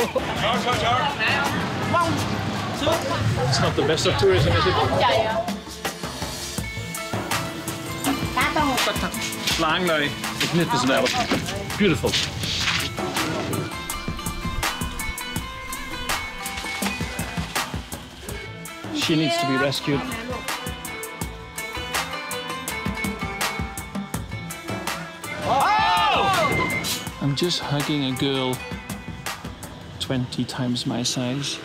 It's not the best of tourism, is it? Flying magnificent elephant. Beautiful. She needs to be rescued. Oh! I'm just hugging a girl 20 times my size.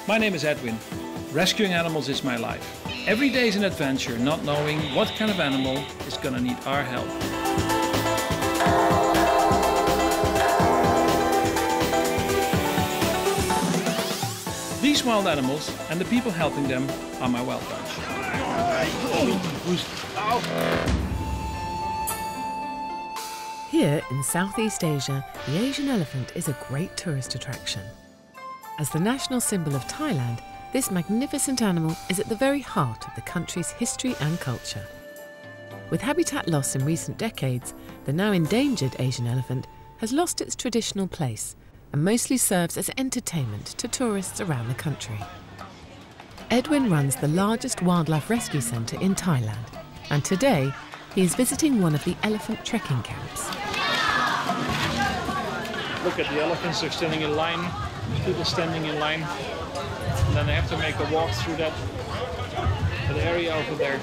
My name is Edwin. Rescuing animals is my life. Every day is an adventure, not knowing what kind of animal is going to need our help. These wild animals and the people helping them are my wild bunch. Here in Southeast Asia, the Asian elephant is a great tourist attraction. As the national symbol of Thailand, this magnificent animal is at the very heart of the country's history and culture. With habitat loss in recent decades, the now endangered Asian elephant has lost its traditional place and mostly serves as entertainment to tourists around the country. Edwin runs the largest wildlife rescue centre in Thailand, and today he is visiting one of the elephant trekking camps. Look at the elephants, they're standing in line. People standing in line, and then they have to make a walk through that area over there.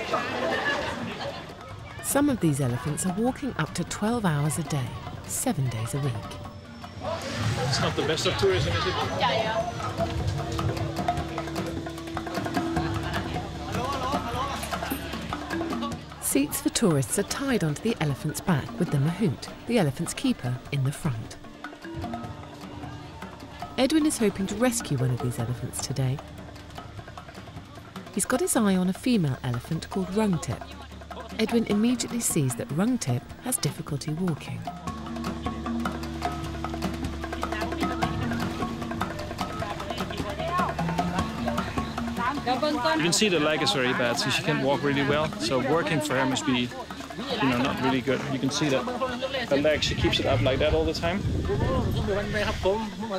Some of these elephants are walking up to 12 hours a day, 7 days a week. It's not the best of tourism, is it? Seats for tourists are tied onto the elephant's back with the mahout, the elephant's keeper, in the front. Edwin is hoping to rescue one of these elephants today. He's got his eye on a female elephant called Rungtip. Edwin immediately sees that Rungtip has difficulty walking. You can see the leg is very bad, so she can't walk really well. So working for her must be, not really good. You can see that her leg, she keeps it up like that all the time.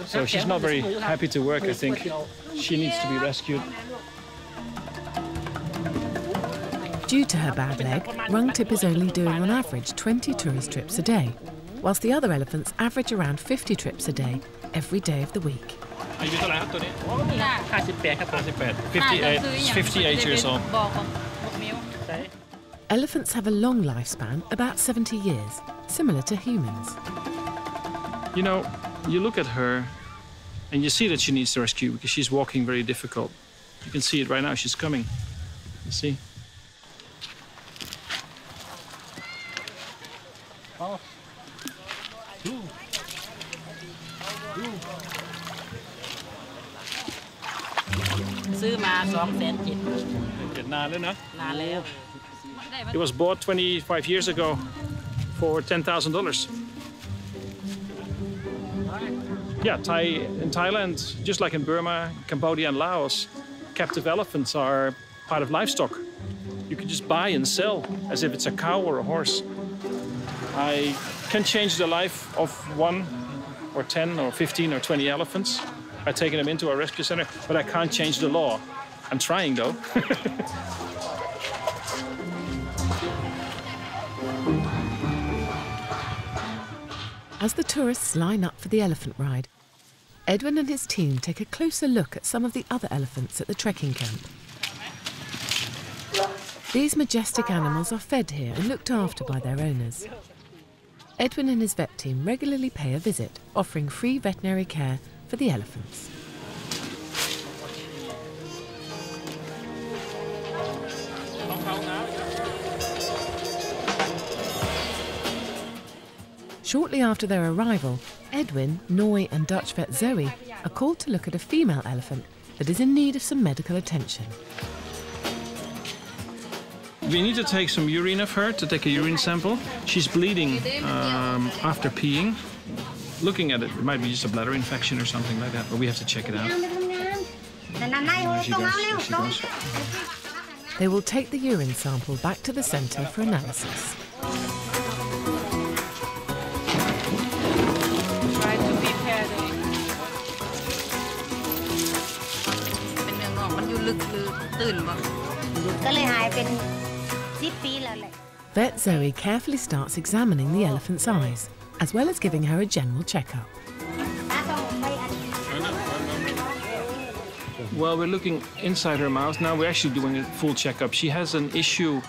So she's not very happy to work, I think. She needs to be rescued. Due to her bad leg, Rungtip is only doing on average 20 tourist trips a day, whilst the other elephants average around 50 trips a day, every day of the week. 58 years old. Elephants have a long lifespan, about 70 years, similar to humans. You look at her and you see that she needs the rescue because she's walking very difficult. You can see it right now, she's coming. You see? It was bought 25 years ago for $10,000. Yeah, in Thailand, just like in Burma, Cambodia and Laos, captive elephants are part of livestock. You can just buy and sell as if it's a cow or a horse. I can change the life of 1 or 10 or 15 or 20 elephants by taking them into a rescue center, but I can't change the law. I'm trying, though. As the tourists line up for the elephant ride, Edwin and his team take a closer look at some of the other elephants at the trekking camp. These majestic animals are fed here and looked after by their owners. Edwin and his vet team regularly pay a visit, offering free veterinary care for the elephants. Shortly after their arrival, Edwin, Noi and Dutch vet Zoe are called to look at a female elephant that is in need of some medical attention. We need to take some urine of her, to take a urine sample. She's bleeding after peeing. looking at it, it might be just a bladder infection or something like that, but we have to check it out. There she goes, there she goes. They will take the urine sample back to the centre for analysis. Try to be paired. Vet Zoe carefully starts examining the elephant's eyes, as well as giving her a general checkup. Well, we're looking inside her mouth now. We're actually doing a full checkup. She has an issue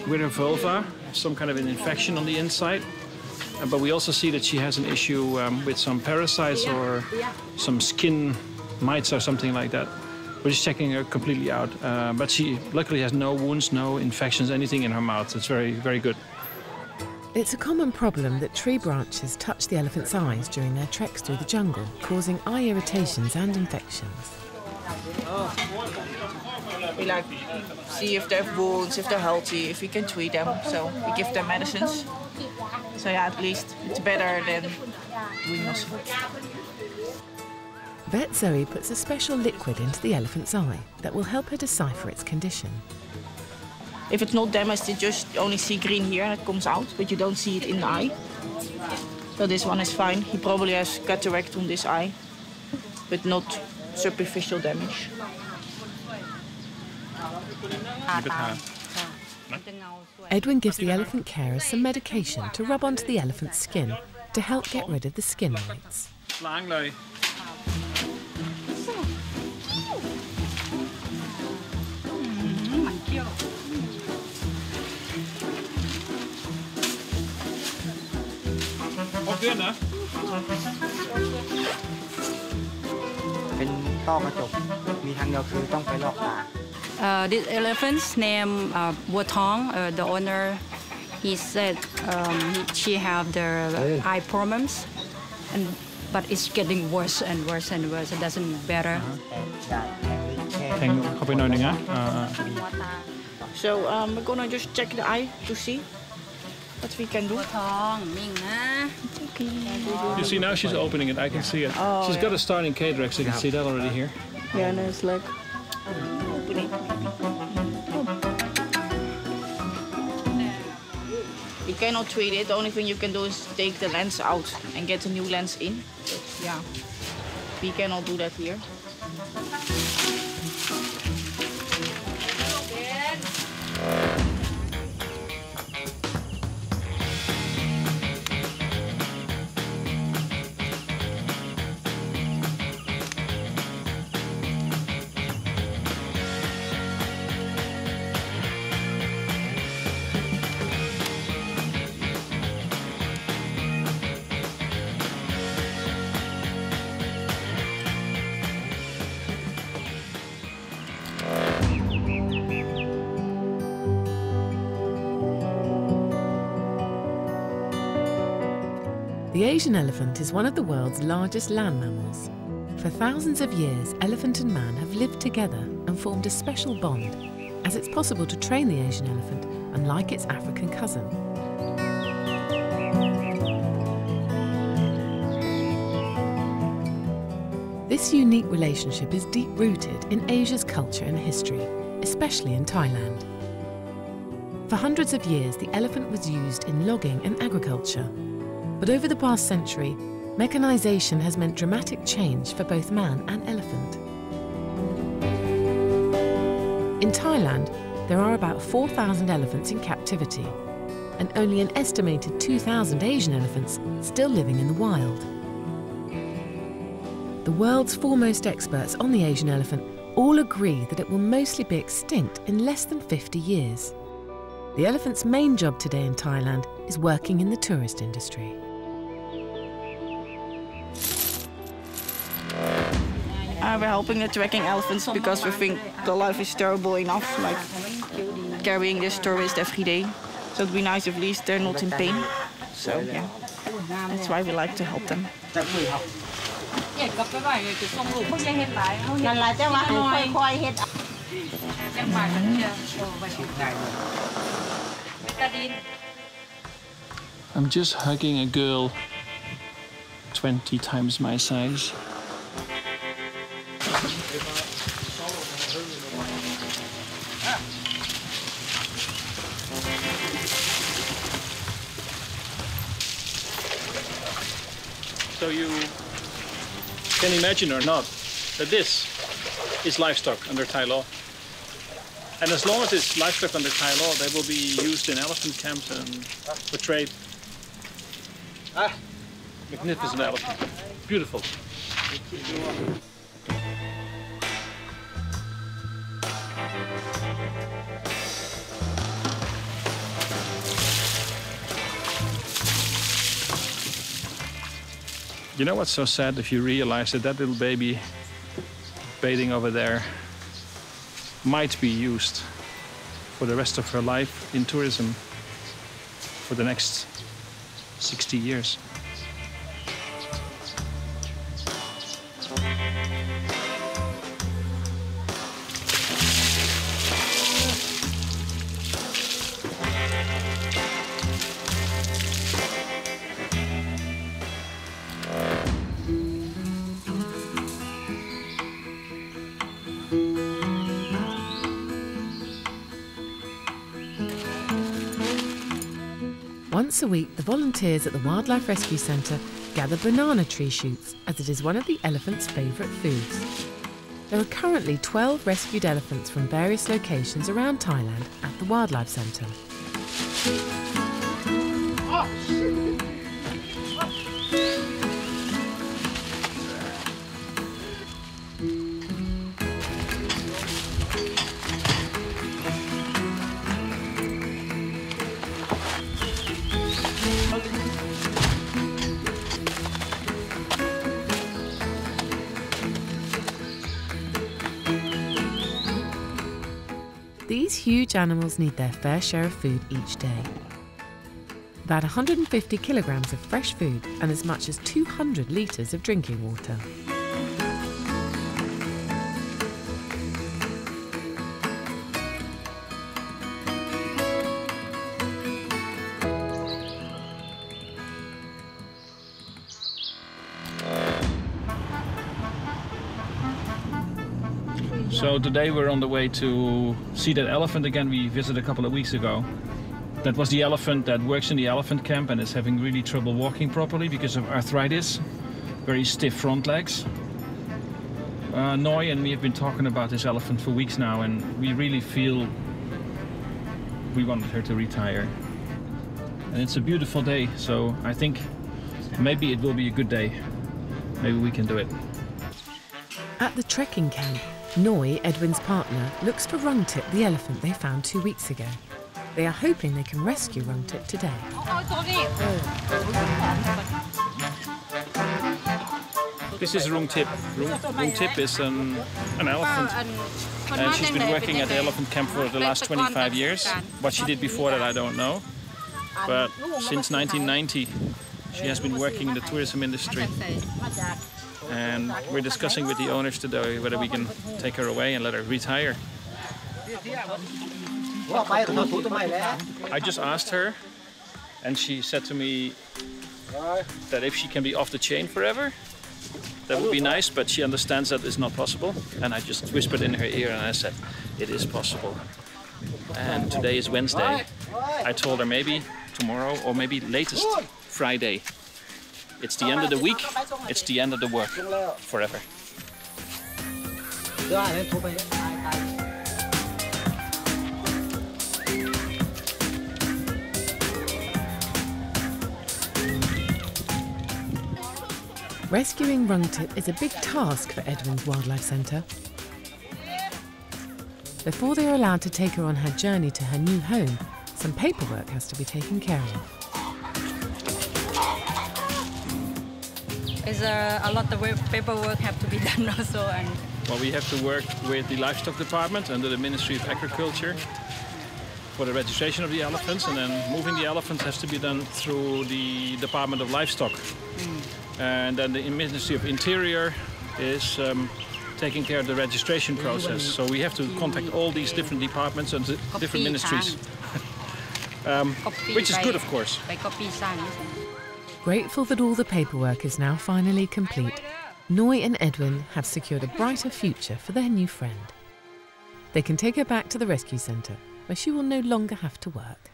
with her vulva, some kind of an infection on the inside. But we also see that she has an issue with some parasites or some skin mites or something like that. We're just checking her completely out. But she luckily has no wounds, no infections, anything in her mouth. It's very, very good. It's a common problem that tree branches touch the elephant's eyes during their treks through the jungle, causing eye irritations and infections. We like see if they have wounds, if they're healthy, if we can treat them. So we give them medicines. So yeah, at least it's better than doing nothing. Vet Zoe puts a special liquid into the elephant's eye that will help her decipher its condition. If it's not damaged, you just only see green here and it comes out, but you don't see it in the eye. So this one is fine. He probably has cataract on this eye, but not superficial damage. Edwin gives the elephant carers some medication to rub onto the elephant's skin to help get rid of the skin mites. This elephant's name Watong. The owner, he said she have the eye problems, but it's getting worse and worse and worse. It doesn't better. So we're gonna just check the eye to see what we can do. You see, now she's opening it. I can see it. She's got a starting cataract, so you can see that already here. Yeah, and it's like opening. You cannot treat it. The only thing you can do is take the lens out and get a new lens in. But, yeah, we cannot do that here. The Asian elephant is one of the world's largest land mammals. For thousands of years, elephant and man have lived together and formed a special bond, as it's possible to train the Asian elephant unlike its African cousin. This unique relationship is deep-rooted in Asia's culture and history, especially in Thailand. For hundreds of years, the elephant was used in logging and agriculture. But over the past century, mechanization has meant dramatic change for both man and elephant. In Thailand, there are about 4,000 elephants in captivity, and only an estimated 2,000 Asian elephants still living in the wild. The world's foremost experts on the Asian elephant all agree that it will mostly be extinct in less than 50 years. The elephant's main job today in Thailand is working in the tourist industry. We're helping the tracking elephants because we think the life is terrible enough, like carrying this tourist every day. So it'd be nice if at least they're not in pain. So yeah, that's why we like to help them. I'm just hugging a girl 20 times my size. So you can imagine or not that this is livestock under Thai law. And as long as it's livestock under Thai law, they will be used in elephant camps and for trade. Magnificent elephant. Beautiful. You know what's so sad if you realize that that little baby bathing over there might be used for the rest of her life in tourism for the next 60 years. Once a week, the volunteers at the Wildlife Rescue Centre gather banana tree shoots, as it is one of the elephant's favourite foods. There are currently 12 rescued elephants from various locations around Thailand at the Wildlife Centre. These huge animals need their fair share of food each day. About 150 kilograms of fresh food and as much as 200 litres of drinking water. So today we're on the way to see that elephant again we visited a couple of weeks ago. That was the elephant that works in the elephant camp and is having really trouble walking properly because of arthritis. Very stiff front legs. Noi and me have been talking about this elephant for weeks now, and we really feel we wanted her to retire. And it's a beautiful day, so I think maybe it will be a good day. Maybe we can do it. At the trekking camp, Noi, Edwin's partner, looks for Rungtip, the elephant they found 2 weeks ago. They are hoping they can rescue Rungtip today. This is Rungtip. Rungtip is an elephant, and she's been working at the elephant camp for the last 25 years. What she did before that I don't know, but since 1990 she has been working in the tourism industry. And we're discussing with the owners today whether we can take her away and let her retire. I just asked her, and she said to me that if she can be off the chain forever, that would be nice, but she understands that it's not possible. And I just whispered in her ear and I said, it is possible. And today is Wednesday. I told her maybe tomorrow or maybe latest Friday. It's the end of the week, it's the end of the work, forever. Rescuing Rungtip is a big task for Edwin's Wildlife Centre. Before they are allowed to take her on her journey to her new home, some paperwork has to be taken care of. A lot of paperwork have to be done also. Well, we have to work with the livestock department under the Ministry of Agriculture for the registration of the elephants, and then moving the elephants has to be done through the Department of Livestock. And then the Ministry of Interior is taking care of the registration process. So we have to contact all these different departments and different ministries, which is good, of course. Grateful that all the paperwork is now finally complete, Noi and Edwin have secured a brighter future for their new friend. They can take her back to the rescue centre, where she will no longer have to work.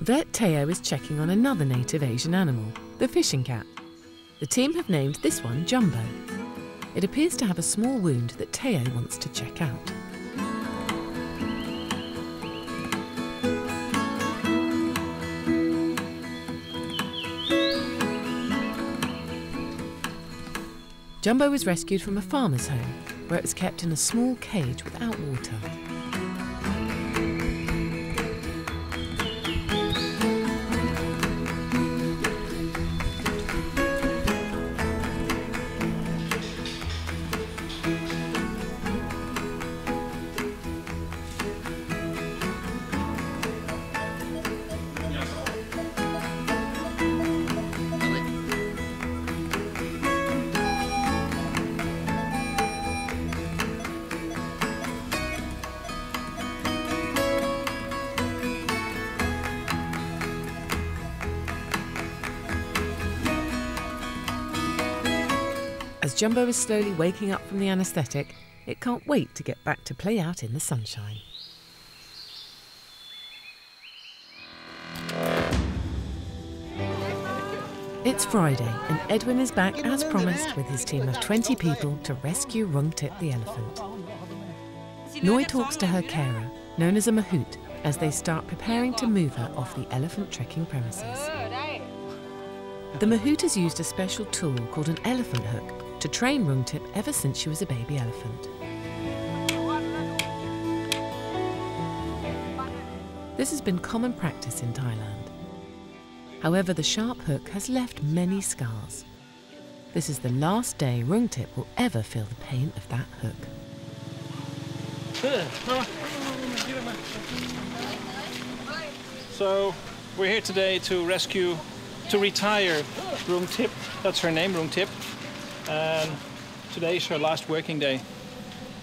Vet Teo is checking on another native Asian animal, the fishing cat. The team have named this one Jumbo. It appears to have a small wound that Teo wants to check out. Jumbo was rescued from a farmer's home, where it was kept in a small cage without water. As Jumbo is slowly waking up from the anaesthetic, it can't wait to get back to play out in the sunshine. It's Friday and Edwin is back as promised with his team of 20 people to rescue Rungtip the elephant. Noi talks to her carer, known as a mahout, as they start preparing to move her off the elephant trekking premises. The mahout has used a special tool called an elephant hook to train Rungtip ever since she was a baby elephant. This has been common practice in Thailand. However, the sharp hook has left many scars. This is the last day Rungtip will ever feel the pain of that hook. So we're here today to retire Rungtip. That's her name, Rungtip. And today is her last working day.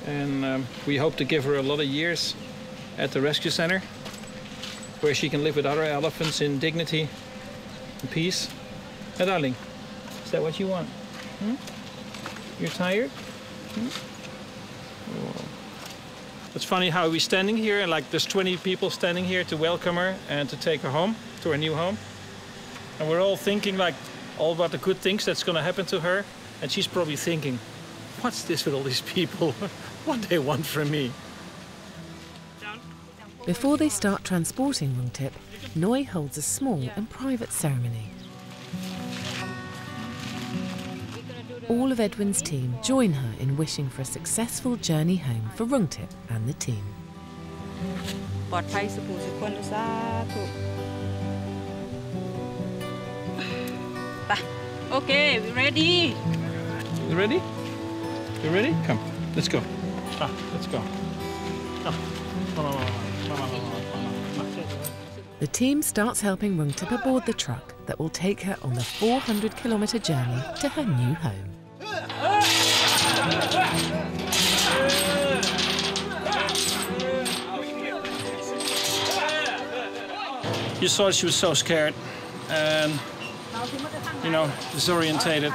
And we hope to give her a lot of years at the rescue center, where she can live with other elephants in dignity and peace. Hey, darling, is that what you want? You're tired? Oh. It's funny how we're standing here and like there's 20 people standing here to welcome her and to take her home, to her new home. And we're all thinking like all about the good things that's going to happen to her. And she's probably thinking, what's this with all these people? What they want from me? Before they start transporting Rungtip, Noi holds a small and private ceremony. All of Edwin's team join her in wishing for a successful journey home for Rungtip and the team. Okay, we're ready. You ready? You ready? Come, let's go. Let's go. The team starts helping Rungtip aboard the truck that will take her on the 400-kilometre journey to her new home. You saw she was so scared and, you know, disorientated,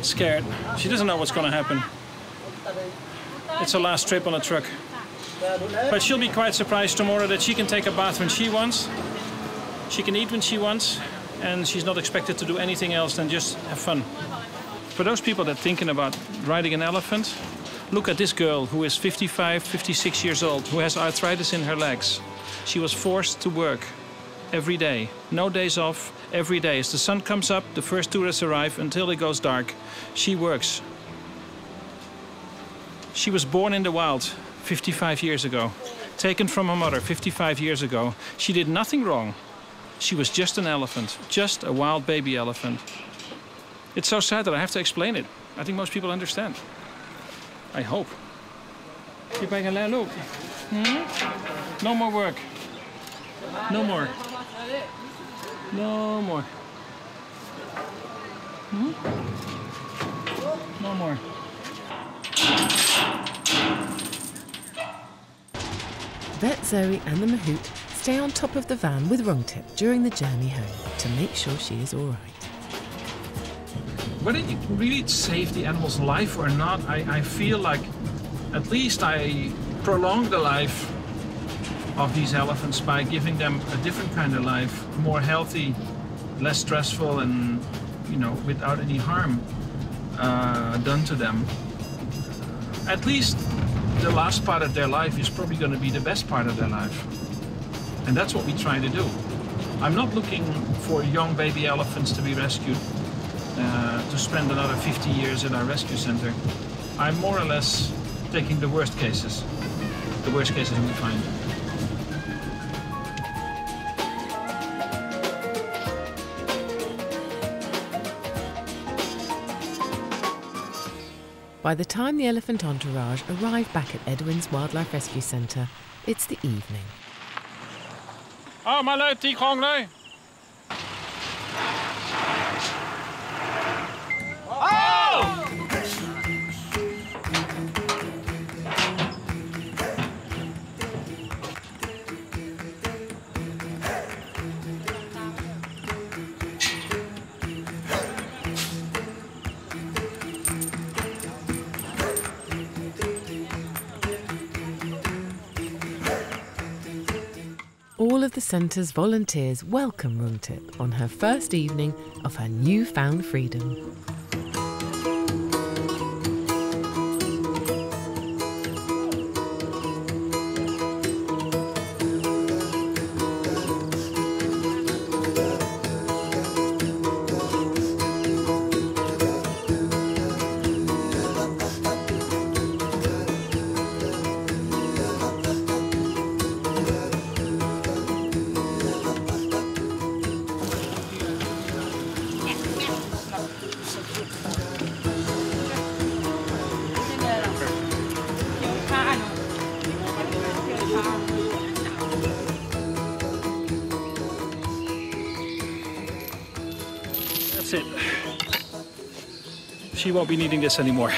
scared. She doesn't know what's going to happen. It's her last trip on a truck. But she'll be quite surprised tomorrow that she can take a bath when she wants. She can eat when she wants, and she's not expected to do anything else than just have fun. For those people that are thinking about riding an elephant, look at this girl who is 55, 56 years old, who has arthritis in her legs. She was forced to work every day, no days off, every day. As the sun comes up, the first tourists arrive until it goes dark. She works. She was born in the wild 55 years ago, taken from her mother 55 years ago. She did nothing wrong. She was just an elephant, just a wild baby elephant. It's so sad that I have to explain it. I think most people understand. I hope. No more work. No more. No more. No no more. Vet Zoe and the Mahout stay on top of the van with Rungtip during the journey home to make sure she is all right. Whether you really save the animal's life or not, I feel like at least I prolong the life of these elephants by giving them a different kind of life, more healthy, less stressful, and without any harm done to them. At least the last part of their life is probably going to be the best part of their life. And that's what we try to do. I'm not looking for young baby elephants to be rescued to spend another 50 years at our rescue center. I'm more or less taking the worst cases we find. By the time the elephant entourage arrive back at Edwin's Wildlife Rescue Centre, it's the evening. Oh, my lord, tí khong đây. All of the centre's volunteers welcome Rungtip on her first evening of her newfound freedom. That's it. She won't be needing this anymore.